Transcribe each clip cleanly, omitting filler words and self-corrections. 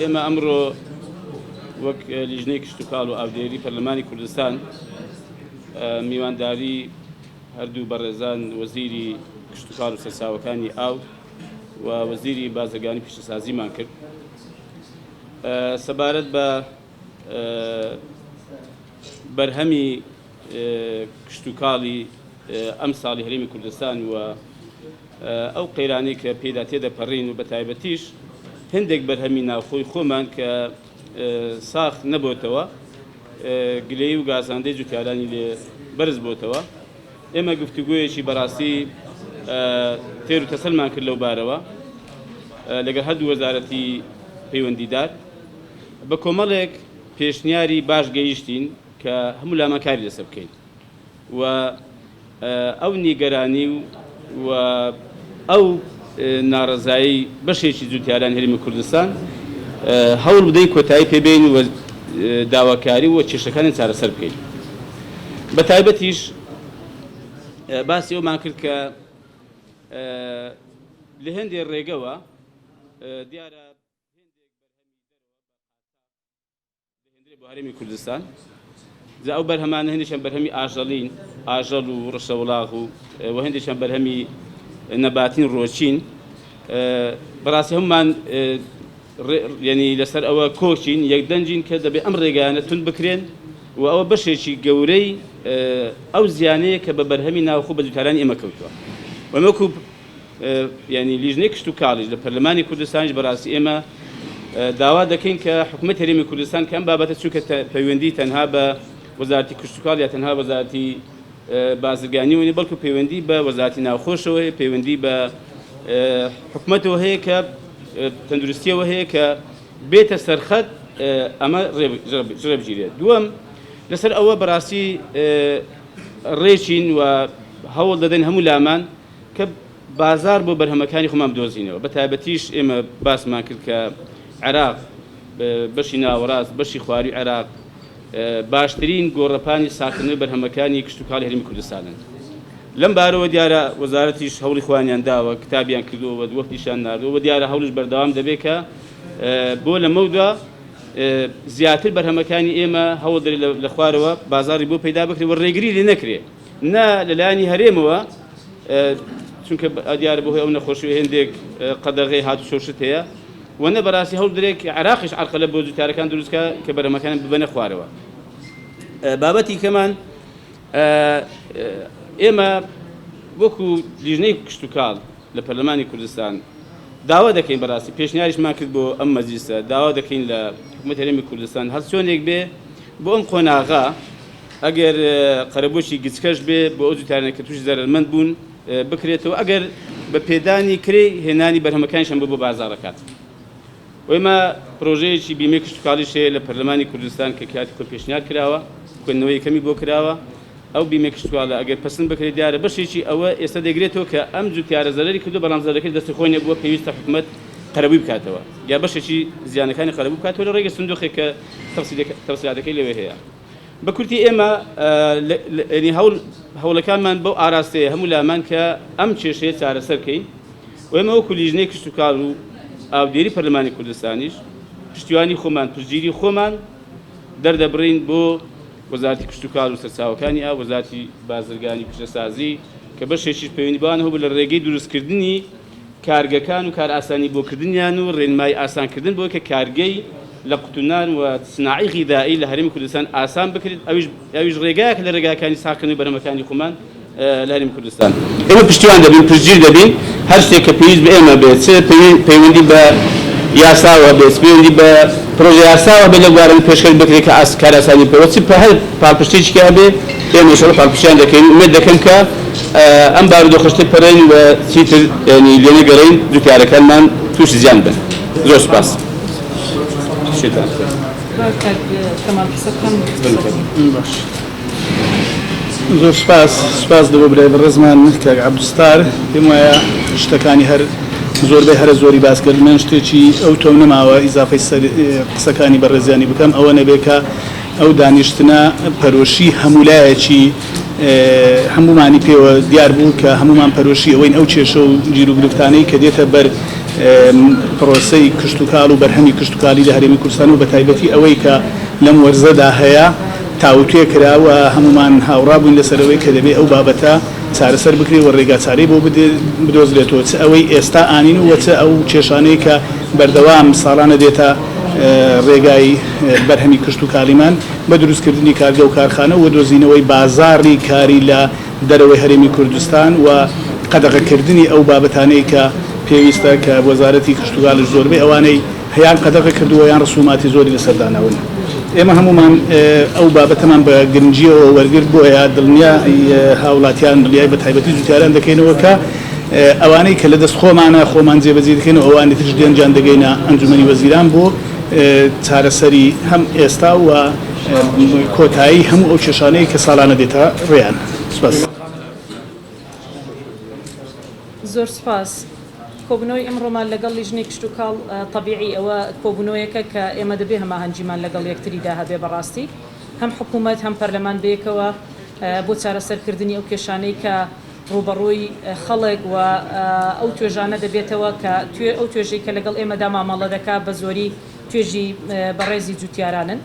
ئێمە ئەمڕۆ وەک لیژنەی کشتتوکاڵ و ئاودێری پەرلەمانی کوردستان میوانداری هەردوو بەڕێزان وەزیری کشتتوکاڵ و سەرچاوەکانی ئاو و وەزیری بازرگانی پیشەسازیمان کرد سەبارەت بە بەرهەمی کشتتوکاڵی ئەم ساڵی هەرێمی کوردستان و ئەو قەیرانەی کە پێدا تێدەپەڕین و بە تایبەتیش هەندێک بەرهەمی ناوخۆی خۆمان کە ساخت نەبووتەوە گلەی و گازاندەی جوتیارانی لێ بەرز بووتەوە ئێمە گفتوگویەکی بەڕاستی تێر و تەسەلمان کرد لەو بارەوە لەگەڵ هەردوو وەزارەتی پەیوەندیدار بە کۆمەڵێک پێشنیاری باش گەیشتین کە هەموو لامان کاری لەسەر بکەین و ئەو نیگەرانی و ئەو ناڕەزایی بەشێکی جوتیارانی هەرێمی کوردستان هەوڵ بدەین کۆتایی پێبین و داواکاری و کێشەکانی چارەسەر بکەین بە تایبەتیش باسی ئەومان کرد کە لە هەندێک ڕێگەوە دیارە هێندێک بۆ هەرێمی کوردستان ئەو بەرهەمانە هەندێکیان بەرهەمی ئاژەڵین ئاژەڵ و ڕەشەوڵاغ و هەندێکیان بەرهەمی نەباتین ڕۆچین بەڕاستی هەمومان ینی لەسەر ئەوە کۆچین یەکدەنجین کە دەبێت ئەم ڕێگانە تون بکرێن و ئەوە بەشێکی گەورەی ئەو زیانەیە کە بە بەرهەمی ناوخۆ بە جوتیارانی ئێمە کەوتووە وەمەکو ینی لیژنەی کشتتوکاڵیش لە پەرلەمانی کوردستانیش بەڕاستی ئێمە داوا دەکەین کە حکوومەت هەرێمی کوردستان کە ئەم بابەتە چونکە پەیوەندی تەنها بە وەزارەتی کشتتوکاڵ یا تەنها وەزارەتی بازرگانی وێنێ بەڵکو پەیوەندی بە وەزارەتی ناوخۆشەوە هەیە پەیوەندی بە حکوومەتەوە هەیە کە تەندروستیەوە هەیە کە بێتە سەرخەت ئەمە ڕێبگیرێت دووەم لەسەر ئەوە بەڕاستی ڕێچین و هەوڵ دەدەین هەموو لامان کە بازار بۆ بەرهەمەکانی خۆمان بدۆزینەوە بە تایبەتیش ئێمە باسمان کرد کە عێراق بەشی ناوەڕاست بەشی خواروی عێراق باشترین گۆڕەپانی ساختنەوەی بەرهەمەکانی کشتتوکاڵی هەرێمی کوردستانن لەم بارەوە دیارە وەزارەتیش هەوڵی خۆیان داوە کتابیان کردووە وەختیشان ناردووە دیارە هەوڵش بەردەوام دەبێت کە بۆ لەمەودا زیاتر بەرهەمەکانی ئێمە هەوڵ دەری لە خوارەوە بازاری بۆ پەیدا بکرێت و ڕێگری لێ نەکرێت نا لەلایانی هەرێمەوە چونکە دیارە بۆ هۆی ئەو نەخۆشی هێندێک قەدەغەی هاتوو شۆشت هەیە وەنە بەڕاستی هەوڵ درێک عێراقیش عەرقەلە بۆ جوتیارەکان دروستکە کە بەرهەمەکان ببەنە خوارەوە بابەتی کەمان ئێمە وەکو لیژنەی کشتتوکاڵ لە پەرلەمانی کوردستان داوا دەکەین بەڕاستی پێشنیاریشمان کرد بۆ ئەم مەجلیسە داوا دەکەین لە حکوومەت هەرێمی کوردستان هەر چۆنێک بێ بۆ ئەم قۆناغا ئەگەر قەرەبۆشی گچکەش بێ بۆ ئەو جوتیارانە کە تووشی زەرمەند بوون بکرێتەوە ئەگەر بە پێدانی کرێ هێنانی بەرهەمەکانیشان بۆ بازاڕەکات ئێمە پرۆژەیەکی بیمەی کشتتوکاڵیش هەیە لە پەرلەمانی کوردستان کە کاتی خۆ پێشنیار کراوە خوێندنەوەی یەکەمی بۆ کراوە ئەو بیمەی کشتتوکاڵە ئەگەر پەسەند بکرێت دیارە بەشێکی ئەوە ئێستا دەگرێتەوە کە ئەم جوتیارە زەرەری کردو بەڵام زەرەکەی دەستی خۆی نەبووە پێویستە حکوومەت قەرەبووی بکاتەوە یا بەشێکی زیانەکانی قەرەبوو بکاتەوە لە ڕێگە سندوقێک کە تەفسیلاتەکەی لەوێ هەیە بە کورتی ئێمە هەوڵەکانمان بەو ئاراستەیە هەموو لامان کە ئەم کێشەیە چارەسەر بکەین و ئێمە وەکو لیژنەی کشتتوکاڵ و ئاودێری پەرلەمانی کوردستانیش پشتیوانی خۆمان پشتگیری خۆمان دەردەبڕین بۆ وەزارەتی کشتتوکاڵ و سەرچاوەکانی ئاو وەزارەتی بازرگانی پیشەسازی کە بەشێکیش پەیوەندیبان هەبوو لە ڕێگەی دروستکردنی کارگەکان و کار ئاسانی بۆکردنیان و ڕێنمای ئاسانکردن بۆ کە کارگەی لە قوتونان و سناعی غیدایی لە هەرێمی کوردستان ئاسان بکرێت ئەویش ڕێگایەک لە ڕێگاکانی ساختنی بەرهەمەکانی خۆمان لە هەرێمی کوردستان ئێمە پشتیوان دەبین پشتگیر دەبین هەر شتێک کە پێویست بە ئێمە بێت پەیوەندی بە یاساوە بێت پەیوەندی بە پرۆژە یاساوە بێت لە بوارەوەی پێشکەش بکرێت کە کار ئاسانی پێوەچی هەر پاڵپشتێکی هەبێ ئێمە ئینشاڵڵا پاڵپشتیان دەکەین ومێد دەکەم کە ئەم بارودۆخەشتەی پەڕێن و چیتر ینی لێ نەگەڕین جوتیارەکانمان تووشی زیان بن زۆر سوپاس زۆر سپاس دەبۆ برای بەڕێزمان کە عەبدوستار پێم وایە شتەکانی هەر زۆربەی هەرە زۆری باسکرد من شتێکی ئەو تۆم نەماوە ئیزافەی قسەکانی بەڕێزیانی بکەم ئەوە نەبێت کە ئەو دانیشتنە پەرۆشی هەمولایەکی هەمومانی پێوە دیار بوو کە هەمومان پەرۆشی ئەوەین ئەو کێشە و گیر و گرفتانەی کە دێتە بەر پرۆسەی کشتتوکاڵ و بەرهەمی کشتتوکالی لە هەرێمی کوردستان و بە تایبەتی ئەوەی کە لەم وەرزەدا هەیە تاوتێ کراوە هەمومان هاوڕا بووین لەسەرەوەی کە دەبێت ئەو بابەتە چارەسەر بکرێت و ڕێگا چارەی بۆ بدۆزرێتەوە چ ئەوەی ئێستا ئانین و چ ئەو کێشانەی کە بەردەوام ساڵانە دێتە ڕێگای بەرهەمی کشتتوکالیمان بە دروستکردنی کارگە و کارخانە و دۆزینەوەی بازاڕی کاری لە دەرەوەی هەرێمی کوردستان و قەدەغەکردنی ئەو بابەتانەی کە پێویستە کە وەزارەتی کشتتوکاڵش زۆربەی ئەوانەی هەیان قەدەغە کردووە یان ڕسوماتی زۆری لەسەردانەوەن. ئێمە هەمومان ئەو بابەتەمان بە گرنگیەوە وەرگرت بۆیە دڵنیا هاوڵاتیان دڵیای بە تایبەتی جوتیاران دەکەینەوە کە ئەوانەی کە لە دەست خۆمان جێبەجێ دەکەین و ئەوانی ترش دێنجان دەگەینە ئەنجومەنی وەزیران بۆ چارەسەری هەم ئێستا و کۆتایی هەموو ئەو کێشانەی کە ساڵانە دێتە ڕێیان. سپاس. زۆر سپاس. کۆبنەوەی ئەمڕۆمان لەگەڵ لیژنەی کشتتوکاڵ طبیعی ئەوە کۆبنەوەیەکە کە ئێمە دەبێ هەماهەنگیمان لەگەڵ یەکتریدا هەبێ بەڕاستی هەم حکوومەت هەم پەرلەمان بەیەکەوە بۆ چارەسەرکردنی ئەو کێشانەی کە ڕوبەڕووی خەڵک و ئەو توێژانە دەبێتەوە کە ئەو توێژەی کە لەگەڵ ئێمەدا مامەڵە دەکات بە زۆری توێژی بەڕێزی جوتیارانن.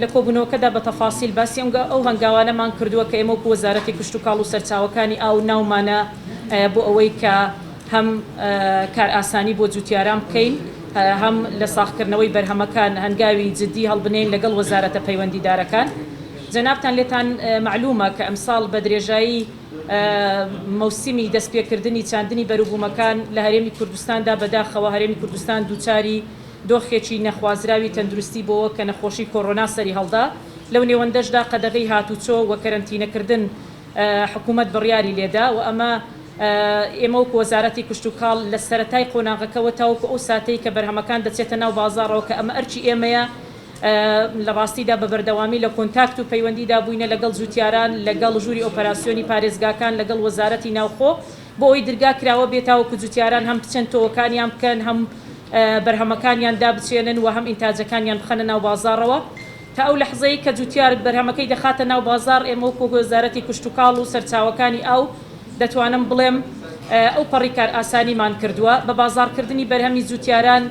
لە کۆبوونەوەکەدا بە تەفاسیل باسی ئەو هەنگاوانەمان کردووە کە ئێمە وەکو وەزارەتی کشتتوکاڵ و سەرچاوەکانی ئاو ناومانە بۆ ئەوەی کە هەم کار ئاسانی بۆ جوتیاران بکەین هەم لە ساختکردنەوەی بەرهەمەکان هەنگاوی جددی هەڵبنین لەگەڵ وەزارەتە پەیوەندیدارەکان. جەنابتان لێتان معلومە کە ئەمساڵ بە درێژایی مەوسیمی دەستپێکردنی چاندنی بەروبوومەکان لە هەرێمی کوردستاندا بەداخەوە هەرێمی کوردستان دووچاری دۆخێکی نەخوازراوی تەندروستی بۆەوە کە نەخۆشی کۆڕۆنا سەری هەڵدا لەو نێوەندەشدا قەدەغەی هاتوچۆ و کەرەنتینەکردن حکوومەت بڕیاری لێدا و ئەمە ئێمە وەکو وەزارەتی کشتتوکاڵ لە سەرەتای قۆناغەکەەوە تاوەکو ئەو ساتەی کە بەرهەمەکان دەچێتە ناو بازاڕەوە کە ئەمە ئەرچی ئێمەیە لە ڕاستیدا بە بەردەوامی لە کۆنتاکت و پەیوەندیدا بووینە لەگەڵ جوتیاران لەگەڵ ژووری ئۆپەراسیۆنی پارێزگاکان لەگەڵ وەزارەتی ناوخۆ بۆ ئەوی دەرگا کراوە بێتاوەکو جوتیاران هەم بچەند تۆوەکانیان بکەن هەم بەرهەمەکانیان دابچێنن و هەم ئینتاجەکانیان بخەنە ناو بازاڕەوە تا ئەو لەحزەی کە جوتیار بەرهەمەکەی دەخاتە ناو بازار ئێمە وەکو وەزارەتی کشتتوکاڵ و سەرچاوەکانی ئەو دەتوانم بڵێم ئەو پەڕی کار ئاسانیمان کردووە بە بازارکردنی بەرهەمی جوتیاران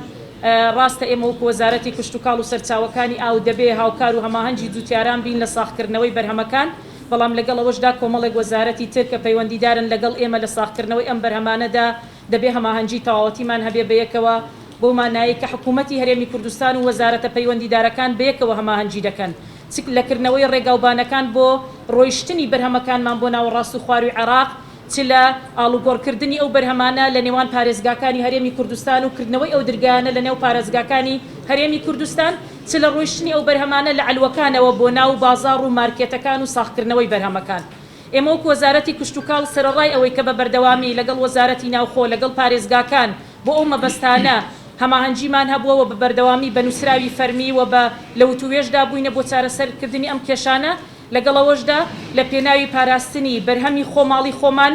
ڕاستە ئێمە وەکو وەزارەتی کشتتوکاڵ و سەرچاوەکانی ئاو دەبێ هاوکار و هەماهەنگی جوتیاران بین لە ساختکردنەوەی بەرهەمەکان بەڵام لەگەڵ ئەوەشدا کۆمەڵێک وەزارەتی تر کە پەیوەندیدارن لەگەڵ ئێمە لە ساختکردنەوەی ئەم بەرهەمانەدا دەبێ هەماهەنگی تەواوەتیمان هەبێ بەیەکەوە بۆ مانایی کە حکوومەتی هەرێمی کوردستان و وەزارەتە پەیوەندیدارەکان بەیەکەوە هەماهەنگی دەکەن لەکردنەوەی ڕێگاوبانەکان بۆ ڕۆیشتنی بەرهەمەکانمان بۆ ناو ڕاست و خواروی عێراق چ لە ئاڵوگۆڕکردنی ئەو بەرهەمانە لە نێوان پارێزگاکانی هەرێمی کوردستان و کردنەوەی ئەو دەرگایانە لە نێو پارێزگاکانی هەرێمی کوردستان چ لە ڕۆیشتنی ئەو بەرهەمانە لە عەلوەکانەوە بۆ ناو بازاڕ و مارکێتەکان و ساختکردنەوەی بەرهەمەکان. ئێمە وەکو وەزارەتی کشتتوکاڵ سەرەڕای ئەوەی کە بە بەردەوامی لەگەڵ وەزارەتی ناوخۆ لەگەڵ پارێزگاکان بۆ ئەو مەبەستانە هەماهەنگیمان هەبووەوە بە بەردەوامی بە نووسراوی فەرمی و بە لەوتوێژدا بووینە بۆ چارەسەرکردنی ئەم کێشانە لەگەڵەوەشدا لە پێناوی پاراستنی بەرهەمی خۆماڵی خۆمان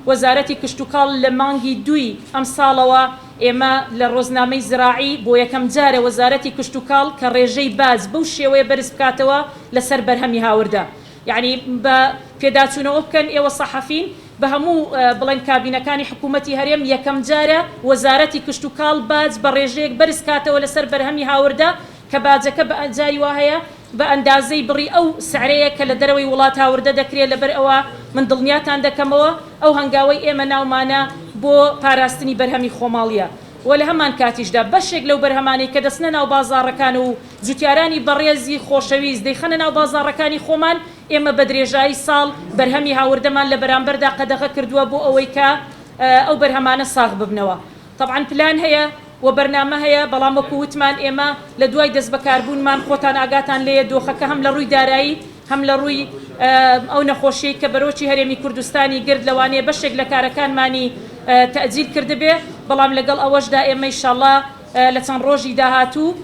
وەزارەتی کشتتوکاڵ لە مانگی دوی ئەم ساڵەوە ئێمە لە ڕۆزنامەی زراعی بۆ یەکەم جارە وەزارەتی کشتتوکاڵ کە ڕێژەی باز بەو شێوەیە بەرز بکاتەوە لەسەر بەرهەمی هاوردە یعنی بە پێداچوونەوە بکەن ئێوە سەحەفین بە هەموو بڵێن کابینەکانی حکوومەتی هەرێم یەکەم جارە وەزارەتی کشتتوکاڵ باج بە ڕێژەیەک بەرز کاتەوە لەسەر بەرهەمی هاوردە کە باجەکە بە ئەنجاری وا هەیە بە ئەندازەی بڕی ئەو سعرەیە کە لە دەرەوەی وڵات هاوردە دەکرێت لەبەر ئەوە من دڵنیاتان دەکەمەوە ئەو هەنگاوەی ئێمە ناومانە بۆ پاراستنی بەرهەمی خۆماڵیە و لە هەمان کاتیشدا بەشێک لەو بەرهەمانی کە دەستنە ناو بازاڕەکان و جوتیارانی بەڕێزی خۆشەویست دەیخەنە ناو بازاڕەکانی خۆمان ئێمە بە درێژایی ساڵ بەرهەمی هاوردەمان لە بەرامبەردا قەدەغە کردووە بۆ ئەوەی کە ئەو بەرهەمانە ساغ ببنەوە. طبعاً پلان هەیە و بەرنامە هەیە بەڵام وەکو وتمان ئێمە لە دوای دەست بەکاربوونمان خۆتان ئاگاتان لێیە دۆخەکە هەم لە ڕووی دارایی هەم لە ڕووی ئەو نەخۆشیی کە بەرۆکی هەرێمی کوردستانی گرد لەوانەیە بەشێک لە کارەکانمانی تەجیل کردبێ بەڵام لەگەڵ ئەوەشدا ئێمە ئینشاءالله لە چەند ڕۆژی داهاتوو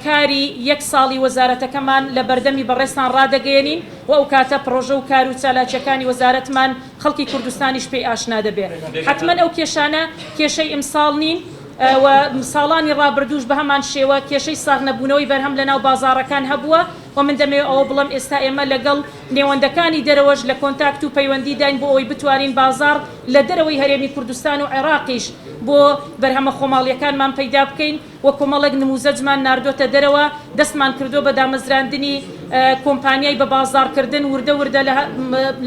کاری یەک ساڵی وەزارەتەکەمان لە بەردەمی بەڕێستان ڕادەگەێنین و ئەو کاتە پرۆژە و کار و چالاکیەکانی وەزارەتمان خەڵکی کوردستانیش پێی ئاشنا دەبێت. حتمما ئەو کێشانە کێشەی ئیمساڵ نین و ساڵانی ڕابردووش بە هەمان شێوە کێشەی ساغ نەبوونەوەی بەرهەم لە ناو بازاڕەکان هەبووە و من دەمەوێت ئەوە بڵم ئێستا ئێمە لەگەڵ نێوەندەکانی دەرەوەش لە کۆنتاکت و پەیوەندی داین بۆ ئەوەی بتوانین بازار لە دەرەوەی هەرێمی کوردستان و عێراقیش بۆ بەرهەمە خۆماڵیەکانمان پەیدا بکەین وە کۆمەڵێک نموزەجمان ناردۆتە دەرەوە دەستمان کردو بە دامەزراندنی کۆمپانیای بە بازارکردن وردە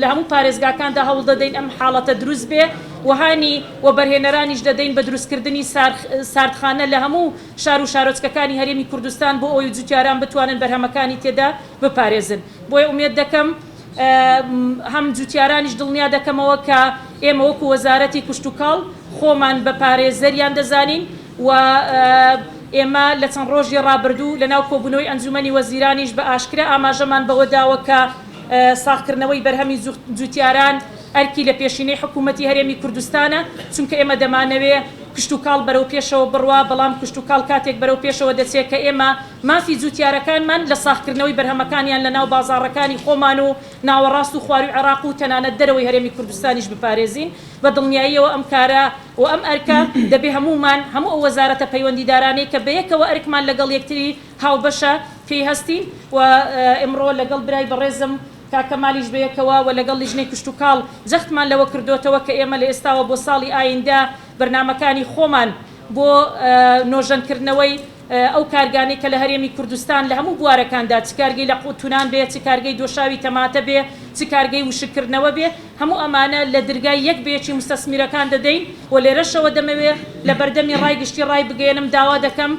لە هەموو پارێزگاکاندا هەوڵ دەدەین ئەم حاڵەتە دروست بێ وهانی و بەرهێنەرانیش دەدەین بە دروستکردنی ساردخانە لە هەموو شار و شارۆچکەکانی هەرێمی کوردستان بۆ ئەوی جوتیاران بتوانن بەرهەمەکانی تێدا بپارێزن بۆیە ئومێد دەکەم هەم جوتیارانیش دڵنیا دەکەمەوە کە ئێمە وەکو وەزارەتی کوشت و کاڵ خۆمان بە پارێزەریان دەزانین و ئێمە لە چەند ڕۆژی ڕابردوو لە ناو کۆبوونەوەی ئەنجومەنی وەزیرانیش بە ئاشکرا ئاماژەمان بەوە داوە کە ساختکردنەوەی بەرهەمی جوتیاران ئەرکی لە پێشینەی حکوومەتی هەرێمی کوردستانە چونکە ئێمە دەمانەوێ کشت و کاڵ بەرەو پێشەوە بڕوا بەڵام کشت و کاڵ کاتێک بەرەو پێشەوە دەچێت کە ئێمە مافی جوتیارەکانمان لە ساختکردنەوەی بەرهەمەکانیان لە ناو بازاڕەکانی خۆمان و ناوەڕاست و خواروی عێراق و تەنانەت دەرەوەی هەرێمی کوردستانیش بپارێزین بە دڵنیاییەوە ئەم کارە و ئەم ئەرکە دەبێ هەمومان هەموو ئەو وەزارەتە پەیوەندیدارانەی کە بەیەکەوە ئەرکمان لەگەڵ یەکتری هاوبەشە پێی هەستین و ئەمڕۆ لەگەڵ برای بەڕێزم کاکەمالیش بەیەکەوە و لەگەڵ لیژنەی کشت و کاڵ جەختمان لەوە کردوتەوە کە ئێمە لە ئێستاوە بۆ ساڵی ئایندا بەرنامەکانی خۆمان بۆ نۆژەنکردنەوەی ئەو کارگانەی کە لە هەرێمی کوردستان لە هەموو بوارەکاندا چ کارگەی لە قوتونان بێ چ کارگەی دۆشاوی تەماتە بێ چ کارگەی وشکردنەوە بێ هەموو ئەمانە لە دەرگای یەک بێکی مستەسمیرەکان دەدەین و لێرەشەوە دەمەوێت لە بەردەمی ڕای گشتی ڕای بگەێنم داوا دەکەم